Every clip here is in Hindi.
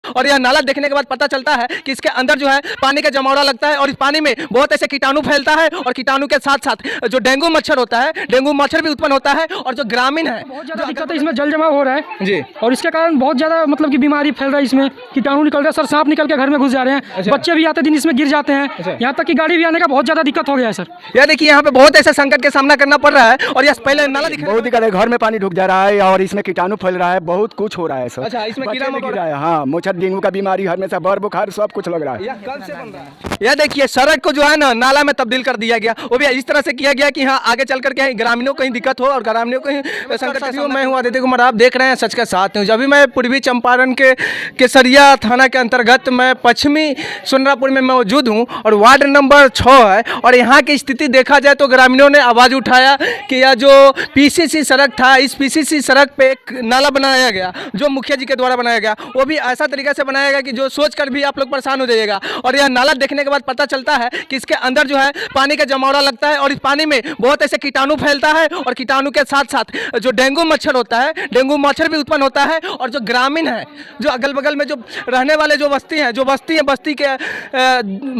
और यह नाला देखने के बाद पता चलता है कि इसके अंदर जो है पानी का जमावड़ा लगता है और इस पानी में बहुत ऐसे कीटाणु फैलता है और कीटाणु के साथ साथ जो डेंगू मच्छर होता है, डेंगू मच्छर भी उत्पन्न होता है और जो ग्रामीण है बहुत ज़्यादा दिक्कत है, इसमें जल जमाव हो रहा है जी। और इसके कारण बहुत ज़्यादा मतलब कि बीमारी फैल रहा है, इसमें कीटाणु निकल रहे हैं सर, सांप निकल के घर में घुस जा रहे हैं। अच्छा। बच्चे भी आते दिन इसमें गिर जाते हैं। अच्छा। यहाँ तक कि गाड़ी भी आने का बहुत ज़्यादा दिक्कत हो गया है सर। यह देखिए यहाँ पे बहुत ऐसे संकट के सामना करना पड़ रहा है और यह पहले नाला दिख बहुत दिक्कत है, घर में पानी ढुक जा रहा है और इसमें कीटाणु फैल रहा है, बहुत कुछ हो रहा है सर। अच्छा, इसमें बच्चे कीड़ा भी गिर मकोड़ा रहा है, हाँ, मच्छर डेंगू का बीमारी हमेशा बर बुखार सब कुछ लग रहा है। यह कब से बन रहा है? यह देखिए सड़क को जो है ना नाला में तब्दील कर दिया गया, वो भी इस तरह से किया गया कि हाँ आगे चल करके ग्रामीणों को ही दिक्कत हो और ग्रामीणों को ही संकट का। मैं हूँ आदित्य कुमार, आप देख रहे हैं सच के साथ न्यूज। अभी मैं पूर्वी चंपारण के केसरिया थाना के अंतर्गत मैं पश्चिमी सुंदरापुर में मौजूद हूँ और वार्ड नंबर 6 है और यहाँ की स्थिति देखा जाए तो ग्रामीणों ने आवाज़ उठाया कि यह जो पीसीसी सड़क था, इस पीसीसी सड़क पे एक नाला बनाया गया जो मुखिया जी के द्वारा बनाया गया, वो भी ऐसा तरीका से बनाया गया कि जो सोच कर भी आप लोग परेशान हो जाइएगा। और यह नाला देखने के बाद पता चलता है कि इसके अंदर जो है पानी का जमावड़ा लगता है और इस पानी में बहुत ऐसे कीटाणु फैलता है और कीटाणु के साथ साथ जो डेंगू मच्छर होता है, डेंगू मच्छर भी उत्पन्न होता है और जो ग्रामीण है, जो अगल बगल में जो रहने वाले जो बस्ती हैं,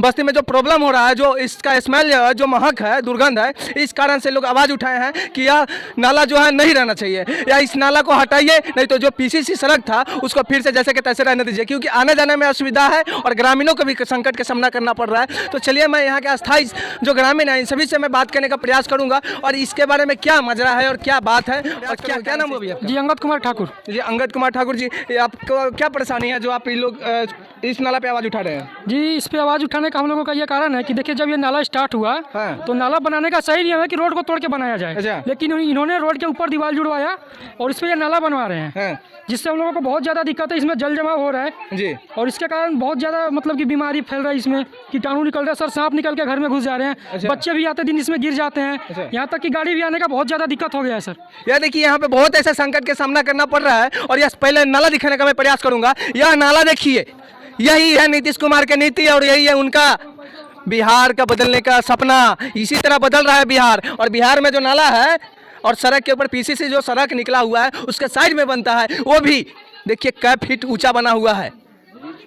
बस्ती में जो प्रॉब्लम हो रहा है, जो इसका स्मेल जो महक है, दुर्गंध है, इस कारण से लोग आवाज़ उठाए हैं कि यह नाला जो है नहीं रहना चाहिए या इस नाला को हटाइए, नहीं तो जो पीसीसी सड़क था उसको फिर से जैसे कि तैसे रहने दीजिए, क्योंकि आने जाने में असुविधा है और ग्रामीणों को भी संकट का सामना करना पड़ रहा है। तो चलिए मैं यहाँ के अस्थायी जो ग्रामीण है इन सभी से मैं बात करने का प्रयास करूँगा और इसके बारे में क्या मजरा है और क्या बात है और क्या नाम हुआ भैया? जी अंगद कुमार ठाकुर। जी अंगद कुमार ठाकुर जी, आपको क्या परेशानी है जो आप लोग इस नाला पे आवाज़ उठा रहे हैं? जी इस पे आवाज़ उठाने का हम लोगों का ये कारण है कि देखिए जब ये नाला स्टार्ट हुआ हाँ। तो नाला बनाने का सही नियम है कि रोड को तोड़ के बनाया जाए। अच्छा। लेकिन इन्होंने रोड के ऊपर दीवार जुड़वाया और इस पे ये नाला बनवा रहे हैं, हाँ। जिससे हम लोगों को बहुत ज़्यादा दिक्कत है। इसमें जल जमाव हो रहा है जी। और इसके कारण बहुत ज़्यादा मतलब कि बीमारी फैल रहा है, इसमें कीटाणु निकल रहे हैं सर, सांप निकल के घर में घुस जा रहे हैं। अच्छा। बच्चे भी आते दिन इसमें गिर जाते हैं। अच्छा। यहाँ तक कि गाड़ी भी आने का बहुत ज़्यादा दिक्कत हो गया है सर। यह देखिए यहाँ पे बहुत ऐसे संकट के सामना करना पड़ रहा है और यह पहले नाला दिखाने का मैं प्रयास करूंगा। यह नाला देखिए, यही है नीतीश कुमार की नीति और यही है उनका बिहार का बदलने का सपना। इसी तरह बदल रहा है बिहार और बिहार में जो नाला है और सड़क के ऊपर पीसीसी जो सड़क निकला हुआ है उसके साइड में बनता है, वो भी देखिए कै फीट ऊंचा बना हुआ है।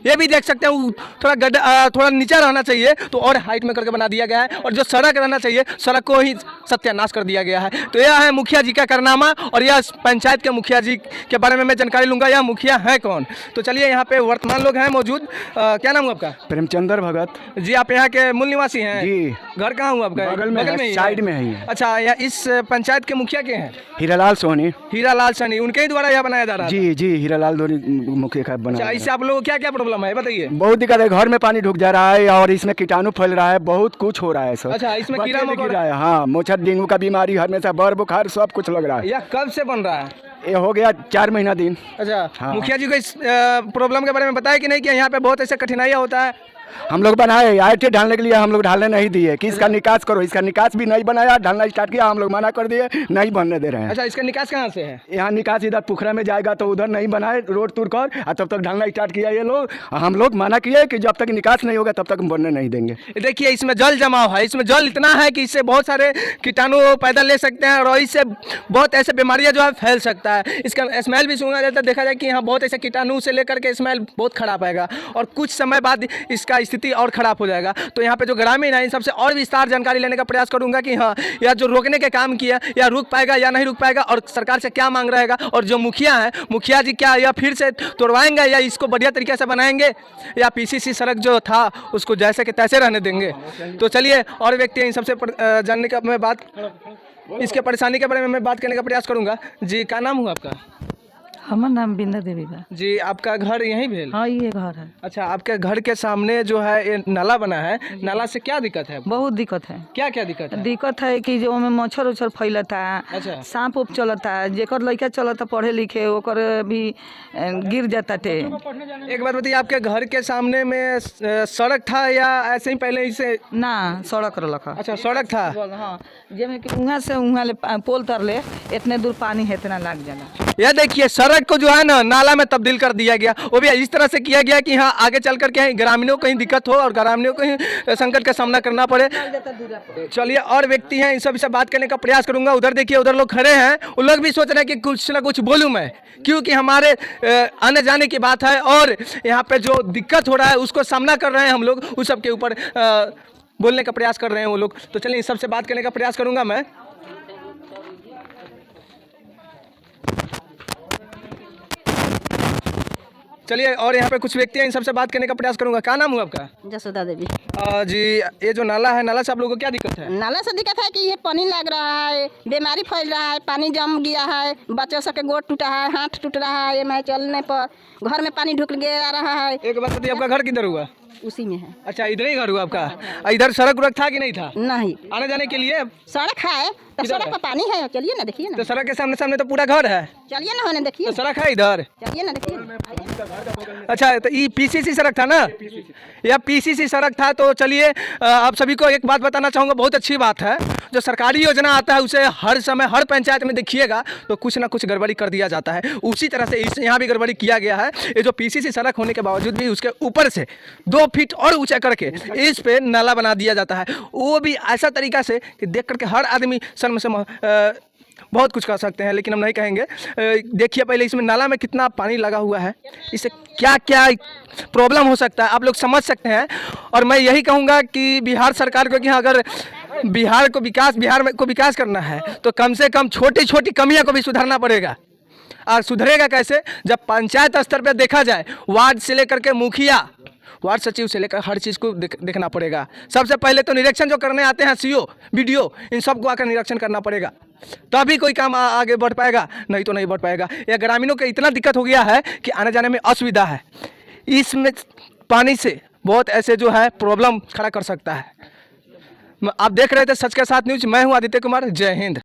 ये भी देख सकते हैं थोड़ा गड्ढा थोड़ा नीचा रहना चाहिए तो और हाइट में करके बना दिया गया है और जो सड़क रहना चाहिए सड़क को ही सत्यानाश कर दिया गया है। तो यह है मुखिया जी का कारनामा और यह पंचायत के मुखिया जी के बारे में मैं जानकारी लूँगा, यह मुखिया है कौन। तो चलिए यहाँ पे वर्तमान लोग हैं मौजूद। क्या नाम है आपका? प्रेमचंद्र भगत जी, आप यहाँ के मूल निवासी हैं? जी। घर कहाँ हुआ आपका? बगल में है, ही साइड में ही है। अच्छा, इस पंचायत के मुखिया के हैं? हीरालाल सोनी। हीरालाल सैनी, उनके ही द्वारा यह बनाया जा रहा है? जी जी, हीरालाल मुखिया का बना। अच्छा, इससे आप लोगों को क्या क्या प्रॉब्लम है बताइए? बहुत दिक्कत है, घर में पानी ढुक जा रहा है और इसमें कीटाणु फैल रहा है, बहुत कुछ हो रहा है सर। अच्छा, इसमें बच्चे कीड़ा भी गिर मकोड़ा रहा है, हाँ, मच्छर डेंगू का बीमारी हमेशा बर बुखार सब कुछ लग रहा है। यह कब से बन रहा है? ये हो गया 4 महीना दिन। अच्छा, हाँ। मुखिया जी को इस प्रॉब्लम के बारे में बताया कि नहीं कि यहाँ पे बहुत ऐसे कठिनाइयाँ होता है? हम लोग बनाए आए थे ढालने के लिए, हम लोग ढालने नहीं दिए कि इसका निकास करो, इसका निकास भी नहीं बनाया, ढालना स्टार्ट किया, हम लोग मना कर दिए, नहीं बनने दे रहे हैं। अच्छा, इसका निकास कहाँ से है? यहाँ निकास इधर पोखरा में जाएगा तो उधर नहीं बनाए, रोड तोड़ कर और तब तक ढालना स्टार्ट किया ये लोग। हम लोग मना किए कि जब तक निकास नहीं होगा तब तक हम बनने नहीं देंगे। देखिए इसमें जल जमाव है, इसमें जल इतना है कि इससे बहुत सारे कीटाणु पैदा ले सकते हैं और इससे बहुत ऐसे बीमारियां जो है फैल सकता है। इसका स्मेल भी सुना जाता है, देखा जाए कि यहाँ बहुत ऐसे कीटाणु से लेकर के स्मेल बहुत खराब आएगा और कुछ समय बाद इसका स्थिति और खराब हो जाएगा। तो यहाँ पे जो ग्रामीण है इन सबसे और विस्तार जानकारी लेने का प्रयास करूंगा कि हाँ यह जो रोकने के काम किया या रुक पाएगा या नहीं रुक पाएगा और सरकार से क्या मांग रहेगा और जो मुखिया है, मुखिया जी क्या यह फिर से तोड़वाएंगे या इसको बढ़िया तरीके से बनाएंगे या पीसीसी सड़क जो था उसको जैसे कि तैसे रहने देंगे। तो चलिए और व्यक्ति इन सबसे जानने का मैं बात, इसके परेशानी के बारे में मैं बात करने का प्रयास करूंगा। जी, क्या नाम हुआ आपका? हमार नाम बिंदा देवी बा। जी, आपका घर यहीं भेल? हाँ ये घर है। अच्छा, आपके घर के सामने जो है ये नाला बना है, नाला से क्या दिक्कत है? बहुत दिक्कत है। क्या क्या दिक्कत है? दिक्कत है कि जो में मच्छर उच्छर फैलता है, अच्छा। सांप उप चलता है, जेकर लड़का चलता पढ़े लिखे ओकर भी गिर जाता टे। एक बात बताइए, आपके घर के सामने में सड़क था या ऐसे ही पहले इसे? ना सड़क रख। अच्छा, सड़क था। हाँ, जेमे कि उहाँ से उहाँ ले पोल तर ले इतने दूर पानी है इतना लग जाला। यह देखिए सड़क को जो है ना नाला में तब्दील कर दिया गया, वो भी इस तरह से किया गया कि हाँ आगे चल करके ग्रामीणों को कहीं दिक्कत हो और ग्रामीणों को ही संकट का सामना करना पड़े। चलिए और व्यक्ति हैं, इन सब से बात करने का प्रयास करूंगा। उधर देखिए, उधर लोग खड़े हैं, उन लोग भी सोच रहे हैं कि कुछ ना कुछ बोलूँ मैं, क्योंकि हमारे आने जाने की बात है और यहाँ पे जो दिक्कत हो रहा है उसको सामना कर रहे हैं हम लोग, उस सब के ऊपर बोलने का प्रयास कर रहे हैं वो लोग। तो चलिए इस सबसे बात करने का प्रयास करूंगा मैं। चलिए और यहाँ पे कुछ व्यक्ति हैं, इन सबसे बात करने का प्रयास करूंगा। क्या नाम हुआ आपका? जसोदा देवी। जी, ये जो नाला है, नाला से आप लोगों को क्या दिक्कत है? नाला से दिक्कत है कि ये पानी लग रहा है, बीमारी फैल रहा है, पानी जम गया है, बच्चों सबके गोड़ टूटा है, हाथ टूट रहा है, मैं चलने पर घर में पानी ढुक गया रहा है। एक बात बताइए, आपका घर किधर हुआ? उसी में है। अच्छा, इधर ही घर हुआ आपका? इधर सड़क उड़क था कि नहीं था नहीं, आने जाने के लिए? सड़क है तो किधर सड़क है? पर पानी है, चलिए ना देखिए तो ना, सड़क के सामने सामने तो पूरा घर है, चलिए ना होने देखिए, तो सड़क है इधर। चलिए ना देखिए। अच्छा, तो ये पीसीसी सड़क था ना? यह पीसीसी सड़क था। तो चलिए आप सभी को एक बात बताना चाहूँगा, बहुत अच्छी बात है, जो सरकारी योजना आता है उसे हर समय हर पंचायत में देखिएगा तो कुछ ना कुछ गड़बड़ी कर दिया जाता है। उसी तरह से इस यहाँ भी गड़बड़ी किया गया है। ये जो पीसीसी सड़क होने के बावजूद भी उसके ऊपर से 2 फीट और ऊंचा करके इस पे नाला बना दिया जाता है, वो भी ऐसा तरीका से कि देख करके हर आदमी शर्म से बहुत कुछ कर सकते हैं, लेकिन हम नहीं कहेंगे। देखिए पहले इसमें नाला में कितना पानी लगा हुआ है, इससे क्या क्या प्रॉब्लम हो सकता है आप लोग समझ सकते हैं। और मैं यही कहूँगा कि बिहार सरकार को कि अगर बिहार को विकास करना है तो कम से कम छोटी छोटी कमियां को भी सुधारना पड़ेगा। और सुधरेगा कैसे? जब पंचायत स्तर पर देखा जाए, वार्ड से लेकर के मुखिया, वार्ड सचिव से लेकर हर चीज़ को देखना पड़ेगा। सबसे पहले तो निरीक्षण जो करने आते हैं सीओ, बीडीओ, इन सबको आकर निरीक्षण करना पड़ेगा, तभी कोई काम आगे बढ़ पाएगा, नहीं तो नहीं बढ़ पाएगा। या ग्रामीणों को इतना दिक्कत हो गया है कि आने जाने में असुविधा है, इसमें पानी से बहुत ऐसे जो है प्रॉब्लम खड़ा कर सकता है। आप देख रहे थे सच के साथ न्यूज़, मैं हूँ आदित्य कुमार। जय हिंद।